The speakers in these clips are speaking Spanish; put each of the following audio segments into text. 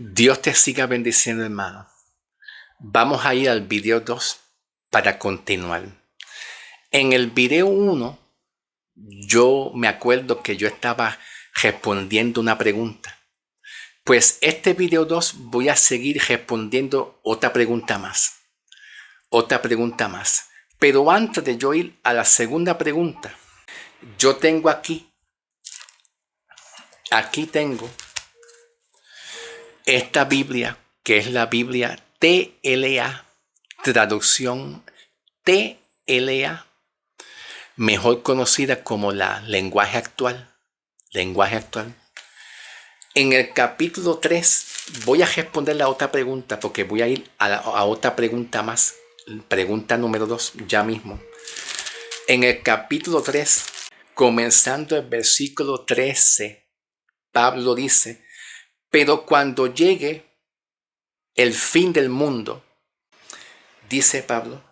Dios te siga bendiciendo, hermano. Vamos a ir al video 2 para continuar. En el video 1, yo me acuerdo que yo estaba respondiendo una pregunta. Pues este video 2 voy a seguir respondiendo otra pregunta más. Pero antes de yo ir a la segunda pregunta, yo tengo aquí tengo esta Biblia, que es la Biblia TLA, traducción TLA, mejor conocida como la lenguaje actual. En el capítulo 3 voy a responder la otra pregunta, porque voy a ir a otra pregunta más, pregunta número 2 ya mismo. En el capítulo 3, comenzando el versículo 13, Pablo dice: pero cuando llegue el fin del mundo, dice Pablo,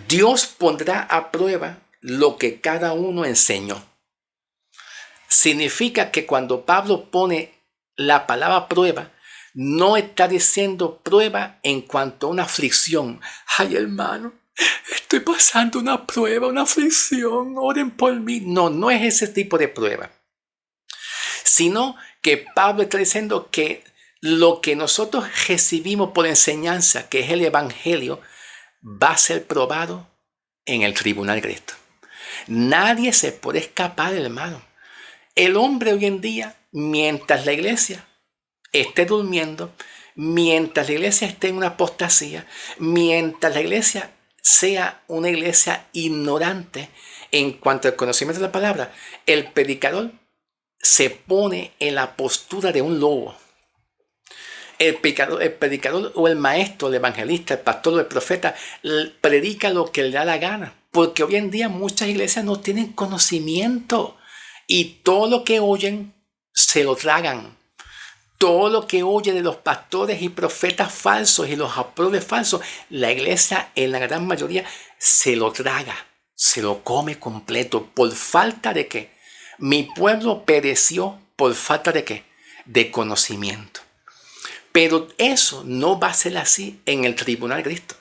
Dios pondrá a prueba lo que cada uno enseñó. Significa que cuando Pablo pone la palabra prueba, no está diciendo prueba en cuanto a una aflicción. Ay, hermano, estoy pasando una prueba, una aflicción, oren por mí. No es ese tipo de prueba. Sino que Pablo está diciendo que lo que nosotros recibimos por enseñanza, que es el Evangelio, va a ser probado en el tribunal de Cristo. Nadie se puede escapar, hermano. El hombre hoy en día, mientras la iglesia esté durmiendo, mientras la iglesia esté en una apostasía, mientras la iglesia sea una iglesia ignorante en cuanto al conocimiento de la palabra, el predicador se pone en la postura de un lobo. El predicador o el maestro, el evangelista, el pastor o el profeta predica lo que le da la gana. Porque hoy en día muchas iglesias no tienen conocimiento y todo lo que oyen se lo tragan. Todo lo que oye de los pastores y profetas falsos y los apóstoles falsos, la iglesia en la gran mayoría se lo traga, se lo come completo. ¿Por falta de qué? Mi pueblo pereció por falta de qué? De conocimiento. Pero eso no va a ser así en el tribunal de Cristo.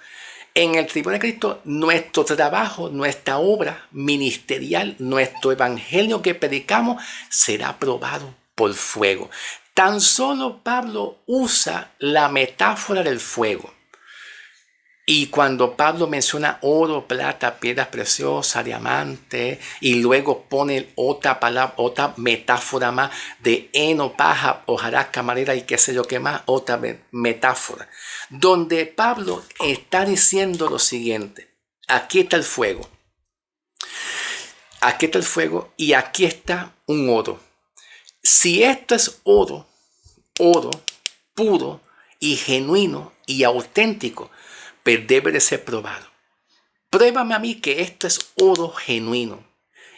En el tribunal de Cristo, nuestro trabajo, nuestra obra ministerial, nuestro evangelio que predicamos será probado por fuego. Tan solo Pablo usa la metáfora del fuego. Y cuando Pablo menciona oro, plata, piedras preciosas, diamante, y luego pone otra palabra, otra metáfora más de heno, paja, hojarasca, madera y qué sé yo qué más, otra metáfora, donde Pablo está diciendo lo siguiente: aquí está el fuego, y aquí está un oro. Si esto es oro puro y genuino y auténtico, pero debe de ser probado. Pruébame a mí que esto es oro genuino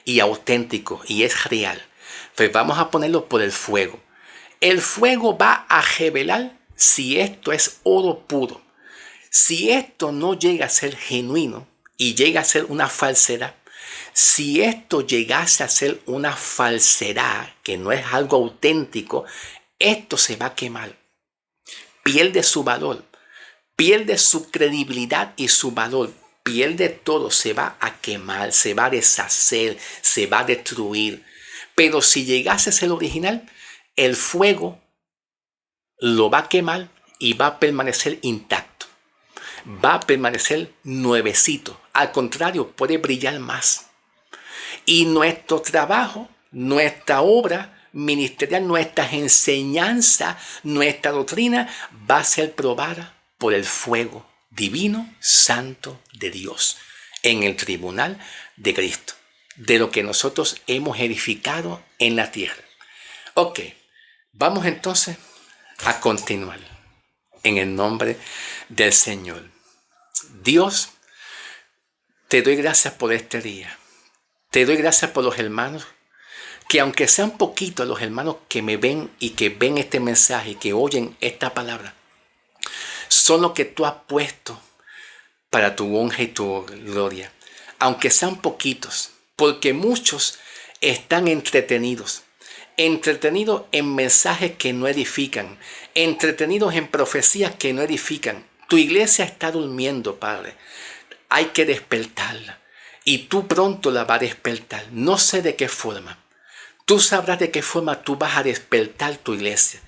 y auténtico y es real. Pues vamos a ponerlo por el fuego. El fuego va a revelar si esto es oro puro. Si esto no llega a ser genuino y llega a ser una falsedad, si esto llegase a ser una falsedad, que no es algo auténtico, esto se va a quemar. Pierde su valor. Pierde su credibilidad y su valor, pierde todo, se va a quemar, se va a deshacer, se va a destruir. Pero si llegase a ser original, el fuego lo va a quemar y va a permanecer intacto, va a permanecer nuevecito, al contrario, puede brillar más. Y nuestro trabajo, nuestra obra ministerial, nuestras enseñanzas, nuestra doctrina va a ser probada por el fuego divino, santo de Dios, en el tribunal de Cristo, de lo que nosotros hemos edificado en la tierra. Ok, vamos entonces a continuar en el nombre del Señor. Dios, te doy gracias por este día. Te doy gracias por los hermanos, que aunque sean poquitos los hermanos que me ven y que ven este mensaje y que oyen esta palabra, son los que tú has puesto para tu honra y tu gloria, aunque sean poquitos, porque muchos están entretenidos, entretenidos en mensajes que no edifican, entretenidos en profecías que no edifican. Tu iglesia está durmiendo, Padre. Hay que despertarla. Y tú pronto la vas a despertar. No sé de qué forma. Tú sabrás de qué forma tú vas a despertar tu iglesia.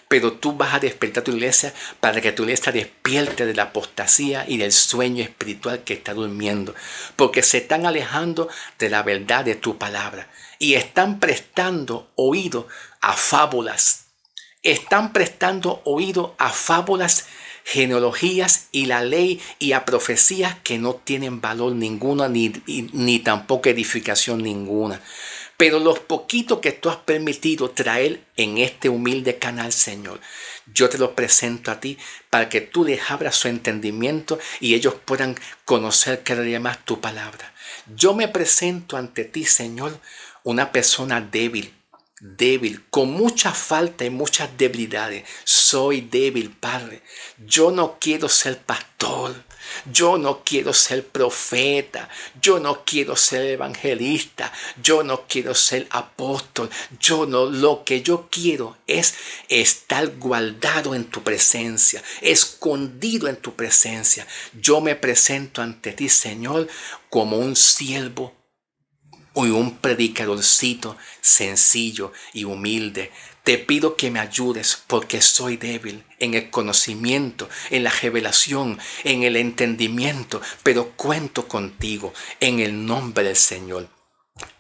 Pero tú vas a despertar tu iglesia para que tu iglesia despierte de la apostasía y del sueño espiritual que está durmiendo. Porque se están alejando de la verdad de tu palabra. Y están prestando oído a fábulas. Están prestando oído a fábulas, genealogías y la ley y a profecías que no tienen valor ninguno ni tampoco edificación ninguna. Pero los poquitos que tú has permitido traer en este humilde canal, Señor, yo te los presento a ti para que tú les abras su entendimiento y ellos puedan conocer cada día más tu palabra. Yo me presento ante ti, Señor, una persona débil, con mucha falta y muchas debilidades. Soy débil, Padre. Yo no quiero ser pastor. Yo no quiero ser profeta. Yo no quiero ser evangelista. Yo no quiero ser apóstol. Lo que yo quiero es estar guardado en tu presencia, escondido en tu presencia. Yo me presento ante ti, Señor, como un siervo y un predicadorcito sencillo y humilde. Te pido que me ayudes porque soy débil en el conocimiento, en la revelación, en el entendimiento, pero cuento contigo en el nombre del Señor.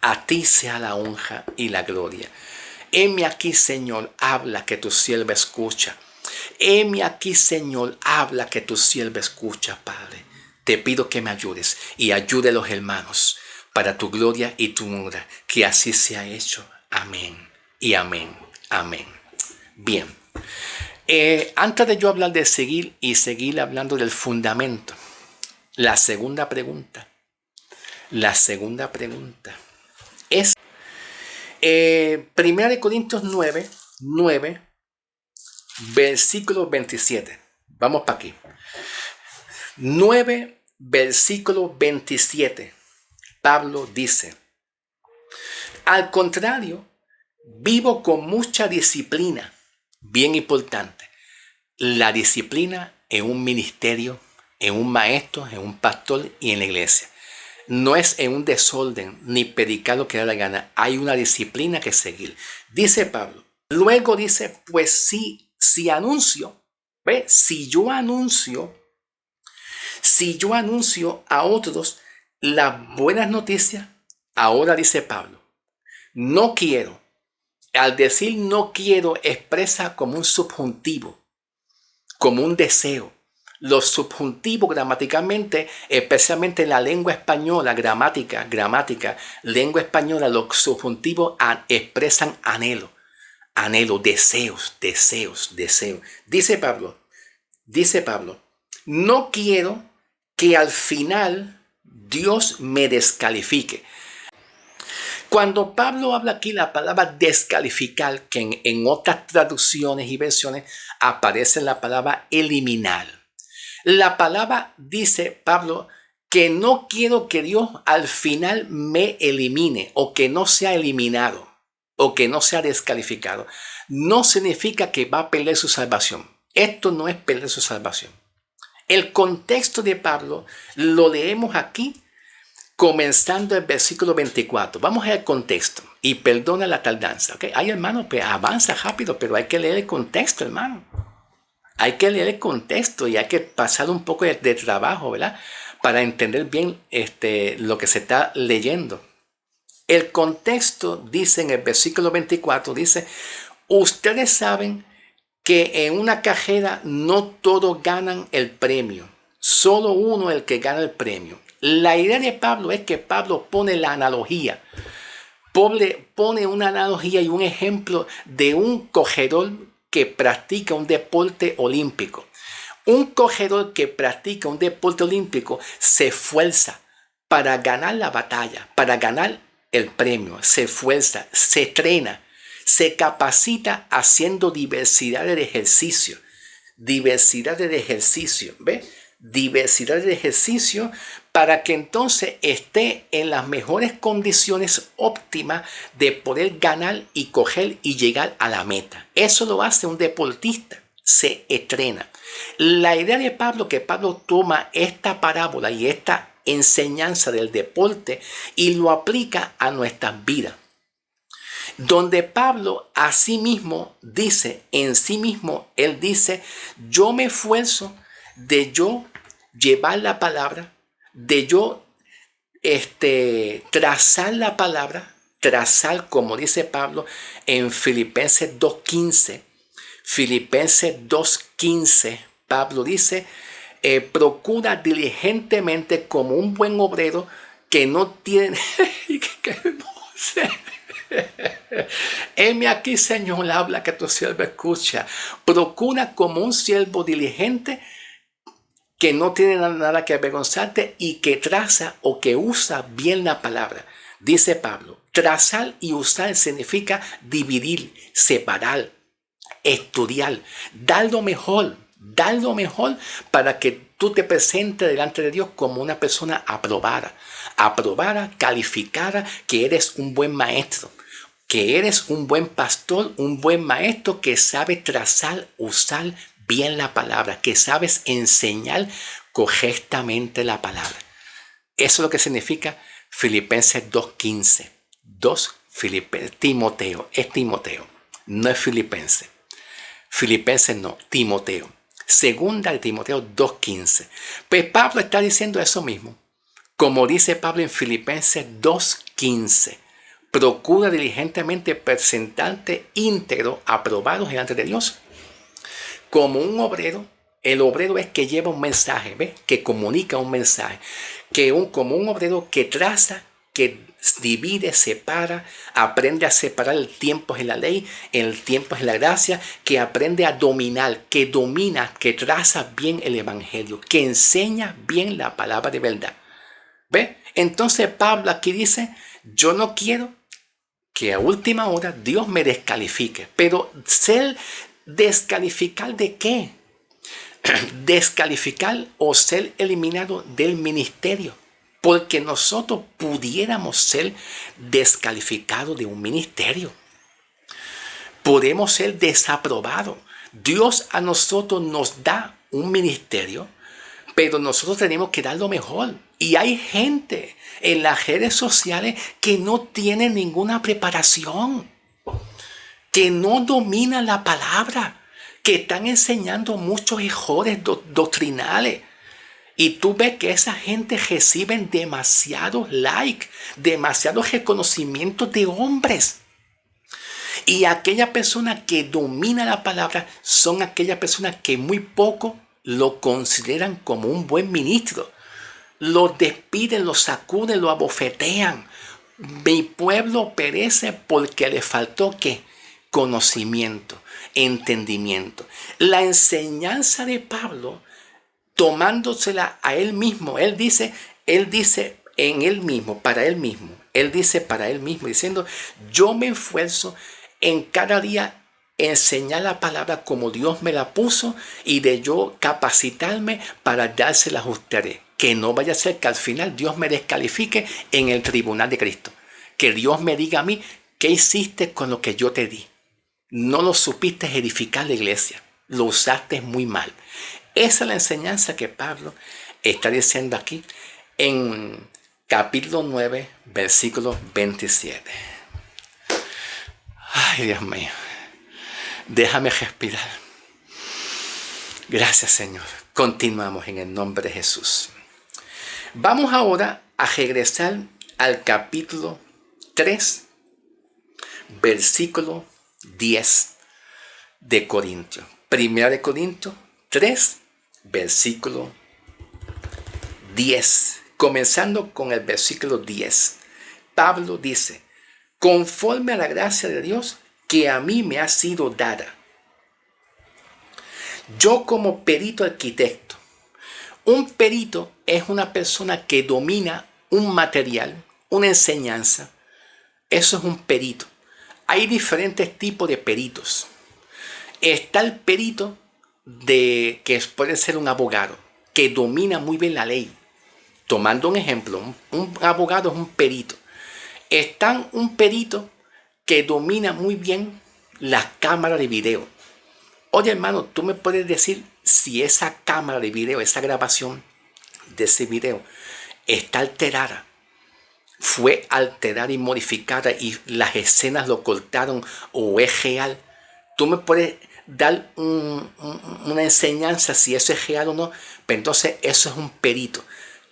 A ti sea la honra y la gloria. Heme aquí, Señor, habla que tu sierva escucha. Heme aquí, Señor, habla que tu sierva escucha, Padre. Te pido que me ayudes y ayude a los hermanos para tu gloria y tu honra, que así sea hecho. Amén y amén. Amén. Bien. Antes de yo hablar de seguir hablando del fundamento, la segunda pregunta es 1 Corintios 9, versículo 27. Vamos para aquí. 9, versículo 27. Pablo dice: al contrario, vivo con mucha disciplina. Bien importante. La disciplina en un ministerio, en un maestro, en un pastor y en la iglesia. No es en un desorden ni predicar lo que da la gana. Hay una disciplina que seguir. Dice Pablo. Luego dice, pues si anuncio, ¿ve? Si yo anuncio a otros las buenas noticias, ahora dice Pablo, no quiero. Al decir no quiero expresa como un subjuntivo, como un deseo. Los subjuntivos gramaticalmente, especialmente en la lengua española, gramática, lengua española, los subjuntivos expresan anhelo, deseos. Dice Pablo, no quiero que al final Dios me descalifique. Cuando Pablo habla aquí la palabra descalificar, que en otras traducciones y versiones aparece la palabra eliminar. La palabra dice Pablo que no quiero que Dios al final me elimine o que no sea eliminado o que no sea descalificado. No significa que va a perder su salvación. Esto no es perder su salvación. El contexto de Pablo lo leemos aquí comenzando el versículo 24. Vamos al contexto y perdona la tardanza. ¿Okay? Ay, hermano, pues avanza rápido, pero hay que leer el contexto, hermano. Hay que leer el contexto y hay que pasar un poco de trabajo, ¿verdad? Para entender bien lo que se está leyendo. El contexto dice en el versículo 24, dice, ustedes saben que en una carrera no todos ganan el premio, solo uno es el que gana el premio. La idea de Pablo es que Pablo pone la analogía, pone una analogía y un ejemplo de un corredor que practica un deporte olímpico. Un corredor que practica un deporte olímpico se esfuerza para ganar la batalla, para ganar el premio, se esfuerza, se entrena, se capacita haciendo diversidad de ejercicio, ¿ves? Diversidad de ejercicio para que entonces esté en las mejores condiciones óptimas de poder ganar y coger y llegar a la meta. Eso lo hace un deportista, se entrena. La idea de Pablo, que Pablo toma esta parábola y esta enseñanza del deporte y lo aplica a nuestras vidas. Donde Pablo a sí mismo dice, en sí mismo, él dice, yo me esfuerzo de yo llevar la palabra, de yo trazar la palabra, trazar, como dice Pablo en Filipenses 2.15. Filipenses 2.15, Pablo dice, procura diligentemente como un buen obrero que no tiene... Heme aquí, Señor, habla que tu siervo escucha. Procura como un siervo diligente que no tiene nada que avergonzarte y que traza o que usa bien la palabra. Dice Pablo, trazar y usar significa dividir, separar, estudiar, dar lo mejor para que tú te presentes delante de Dios como una persona aprobada, calificada, que eres un buen maestro, que eres un buen pastor, un buen maestro que sabe trazar, usar bien la palabra, que sabes enseñar correctamente la palabra. Eso es lo que significa Filipenses 2.15. Timoteo, es Timoteo, no es Filipenses. Filipenses no, Timoteo. Segunda de Timoteo 2.15. Pues Pablo está diciendo eso mismo. Como dice Pablo en Filipenses 2.15. Procura diligentemente presentarte íntegro, aprobados delante de Dios. Como un obrero, el obrero es que lleva un mensaje, ¿ves? Que comunica un mensaje. Como un obrero que traza, que divide, separa, aprende a separar el tiempo en la ley, el tiempo en la gracia, que aprende a dominar, que domina, que traza bien el evangelio, que enseña bien la palabra de verdad. ¿Ves? Entonces Pablo aquí dice, yo no quiero que a última hora Dios me descalifique, pero ser descalificar ¿de qué? Descalificar o ser eliminado del ministerio. Porque nosotros pudiéramos ser descalificados de un ministerio. Podemos ser desaprobados. Dios a nosotros nos da un ministerio, pero nosotros tenemos que dar lo mejor. Y hay gente en las redes sociales que no tiene ninguna preparación, que no domina la palabra, que están enseñando muchos errores doctrinales. Y tú ves que esa gente reciben demasiados likes, demasiados reconocimientos de hombres. Y aquella persona que domina la palabra son aquellas personas que muy poco lo consideran como un buen ministro. Lo despiden, lo sacuden, lo abofetean. Mi pueblo perece porque le faltó ¿qué? Conocimiento, entendimiento. La enseñanza de Pablo, tomándosela a él mismo, él dice en él mismo, para él mismo, él dice para él mismo, diciendo, yo me esfuerzo en cada día enseñar la palabra como Dios me la puso y de yo capacitarme para dársela a ustedes. Que no vaya a ser que al final Dios me descalifique en el tribunal de Cristo. Que Dios me diga a mí, ¿qué hiciste con lo que yo te di? No lo supiste edificar la iglesia, lo usaste muy mal. Esa es la enseñanza que Pablo está diciendo aquí en capítulo 9, versículo 27. Ay, Dios mío, déjame respirar. Gracias, Señor. Continuamos en el nombre de Jesús. Vamos ahora a regresar al capítulo 3, versículo 10 de Corintios. Primera de Corintios 3, versículo 10. Comenzando con el versículo 10. Pablo dice, conforme a la gracia de Dios que a mí me ha sido dada. Yo como perito arquitecto. Un perito es una persona que domina un material, una enseñanza. Eso es un perito. Hay diferentes tipos de peritos. Está el perito que puede ser un abogado, que domina muy bien la ley. Tomando un ejemplo, un abogado es un perito. Está un perito que domina muy bien la cámara de video. Oye, hermano, tú me puedes decir si esa cámara de video, esa grabación de ese video está alterada, fue alterada y modificada y las escenas lo cortaron o es real. Tú me puedes dar una enseñanza si eso es real o no. Pero entonces eso es un perito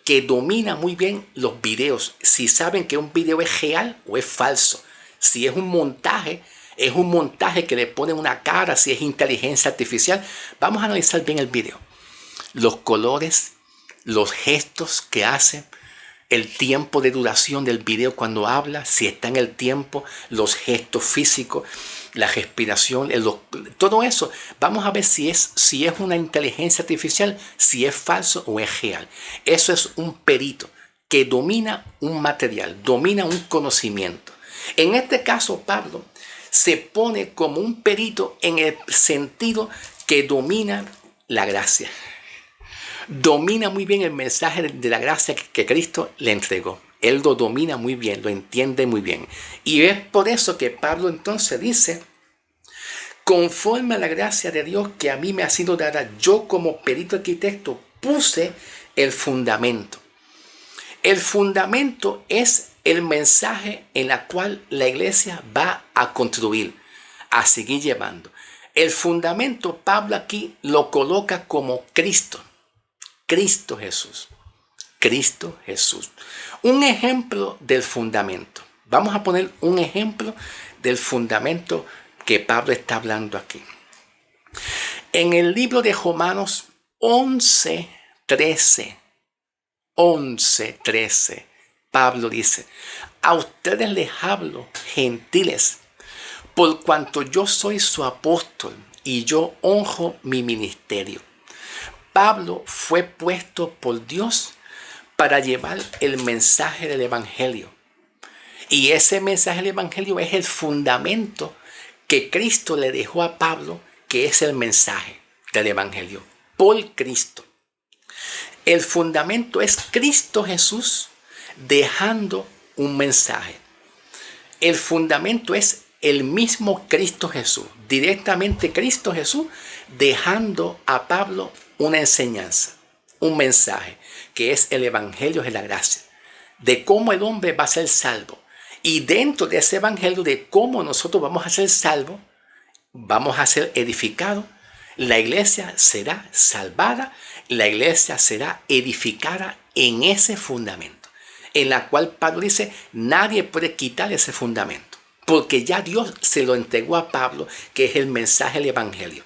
que domina muy bien los videos. Si saben que un video es real o es falso. Si es un montaje que le ponen una cara. Si es inteligencia artificial. Vamos a analizar bien el video. Los colores, los gestos que hace, el tiempo de duración del video cuando habla, si está en el tiempo, los gestos físicos, la respiración, todo eso. Vamos a ver si es una inteligencia artificial, si es falso o es real. Eso es un perito que domina un material, domina un conocimiento. En este caso, Pablo se pone como un perito en el sentido que domina la gracia. Domina muy bien el mensaje de la gracia que Cristo le entregó. Él lo domina muy bien, lo entiende muy bien. Y es por eso que Pablo entonces dice, conforme a la gracia de Dios que a mí me ha sido dada, yo como perito arquitecto puse el fundamento. El fundamento es el mensaje en el cual la iglesia va a construir, a seguir llevando. El fundamento, Pablo aquí lo coloca como Cristo. Cristo Jesús. Cristo Jesús. Un ejemplo del fundamento. Vamos a poner un ejemplo del fundamento que Pablo está hablando aquí. En el libro de Romanos 11:13, Pablo dice, a ustedes les hablo, gentiles, por cuanto yo soy su apóstol y yo honro mi ministerio. Pablo fue puesto por Dios para llevar el mensaje del Evangelio. Y ese mensaje del Evangelio es el fundamento que Cristo le dejó a Pablo, que es el mensaje del Evangelio, por Cristo. El fundamento es Cristo Jesús dejando un mensaje. El fundamento es el mismo Cristo Jesús, directamente Cristo Jesús dejando a Pablo una enseñanza, un mensaje, que es el Evangelio de la gracia, de cómo el hombre va a ser salvo. Y dentro de ese Evangelio de cómo nosotros vamos a ser salvos, vamos a ser edificados, la iglesia será salvada, la iglesia será edificada en ese fundamento, en la cual Pablo dice, nadie puede quitar ese fundamento, porque ya Dios se lo entregó a Pablo, que es el mensaje del Evangelio.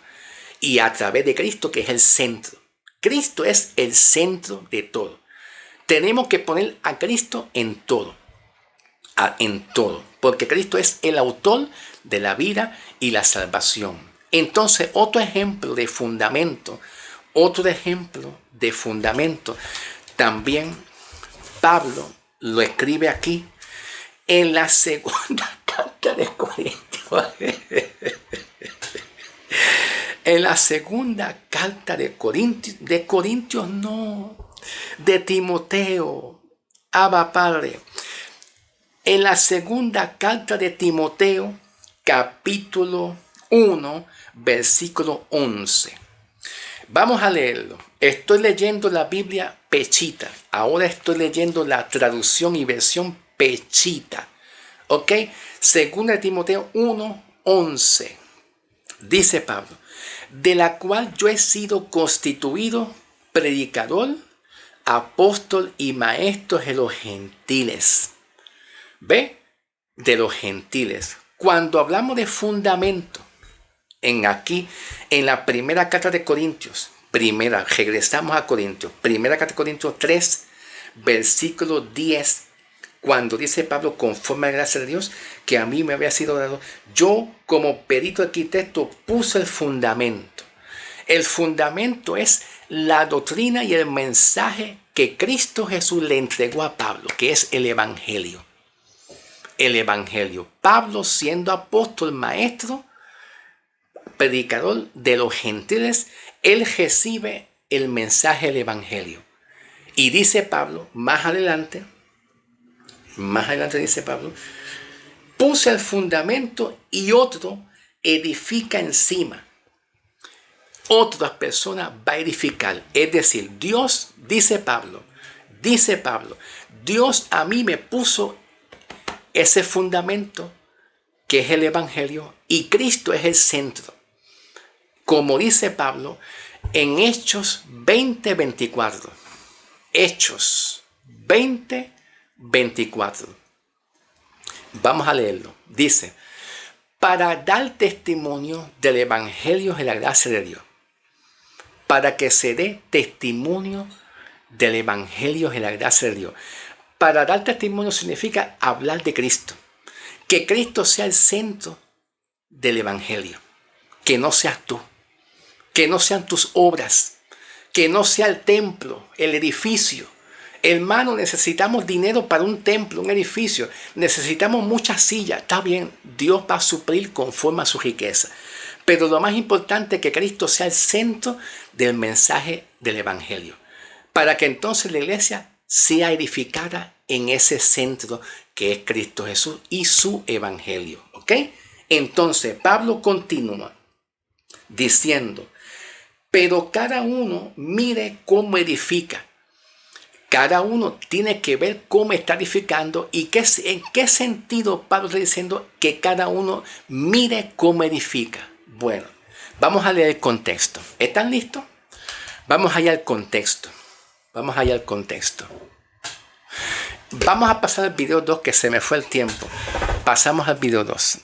Y a través de Cristo, que es el centro. Cristo es el centro de todo. Tenemos que poner a Cristo en todo. En todo. Porque Cristo es el autor de la vida y la salvación. Entonces, otro ejemplo de fundamento. También Pablo lo escribe aquí en la segunda carta de Corintios. En la segunda carta de Corintios no, de Timoteo, Abba Padre. En la segunda carta de Timoteo, capítulo 1, versículo 11. Vamos a leerlo. Estoy leyendo la Biblia Pechita. Ahora estoy leyendo la traducción y versión Pechita. ¿Ok? Segunda de Timoteo 1, 11. Dice Pablo, de la cual yo he sido constituido predicador, apóstol y maestro de los gentiles. ¿Ve? De los gentiles. Cuando hablamos de fundamento, en la primera carta de Corintios, regresamos a Corintios, primera carta de Corintios 3, versículo 10, cuando dice Pablo, conforme a la gracia de Dios, que a mí me había sido dado, yo como perito arquitecto puse el fundamento. El fundamento es la doctrina y el mensaje que Cristo Jesús le entregó a Pablo, que es el Evangelio. El Evangelio. Pablo, siendo apóstol, maestro, predicador de los gentiles, él recibe el mensaje del Evangelio. Y dice Pablo, más adelante dice Pablo, puse el fundamento y otro edifica encima. Otras personas va a edificar. Es decir, Dios, dice Pablo, Dios a mí me puso ese fundamento que es el Evangelio y Cristo es el centro. Como dice Pablo en Hechos 20:24. Hechos 20:24. Vamos a leerlo. Dice, para dar testimonio del Evangelio de la gracia de Dios. Para que se dé testimonio del Evangelio de la gracia de Dios. Para dar testimonio significa hablar de Cristo. Que Cristo sea el centro del Evangelio. Que no seas tú. Que no sean tus obras. Que no sea el templo, el edificio. Hermano, necesitamos dinero para un templo, un edificio. Necesitamos muchas sillas. Está bien, Dios va a suplir conforme a su riqueza. Pero lo más importante es que Cristo sea el centro del mensaje del Evangelio. Para que entonces la iglesia sea edificada en ese centro que es Cristo Jesús y su Evangelio. ¿Ok? Entonces Pablo continúa diciendo, pero cada uno mire cómo edifica. Cada uno tiene que ver cómo está edificando y en qué sentido Pablo está diciendo que cada uno mire cómo edifica. Bueno, vamos a leer el contexto. ¿Están listos? Vamos allá al contexto. Vamos a pasar al video 2 que se me fue el tiempo. Pasamos al video 2.